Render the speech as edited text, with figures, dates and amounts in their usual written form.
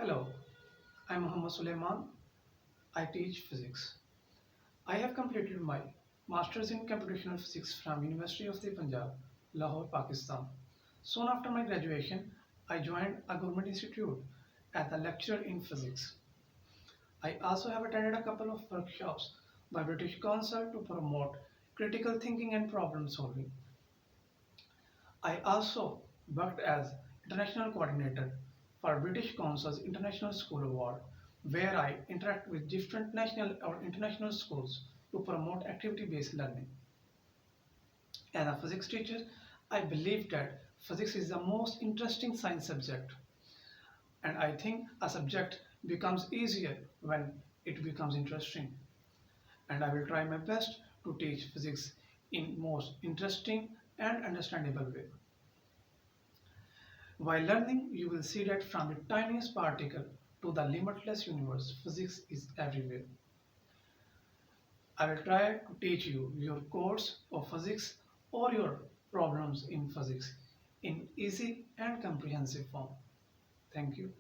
Hello, I'm Muhammad Suleiman. I teach physics. I have completed my Masters in Computational Physics from University of the Punjab, Lahore, Pakistan. Soon after my graduation, I joined a government institute as a lecturer in physics. I also have attended a couple of workshops by British Council to promote critical thinking and problem solving. I also worked as international coordinator for British Council's International School Award, where I interact with different national or international schools to promote activity-based learning. As a physics teacher, I believe that physics is the most interesting science subject, and I think a subject becomes easier when it becomes interesting. And I will try my best to teach physics in most interesting and understandable way. While learning, you will see that from the tiniest particle to the limitless universe, physics is everywhere. I will try to teach you your course of physics or your problems in physics in easy and comprehensive form. Thank you.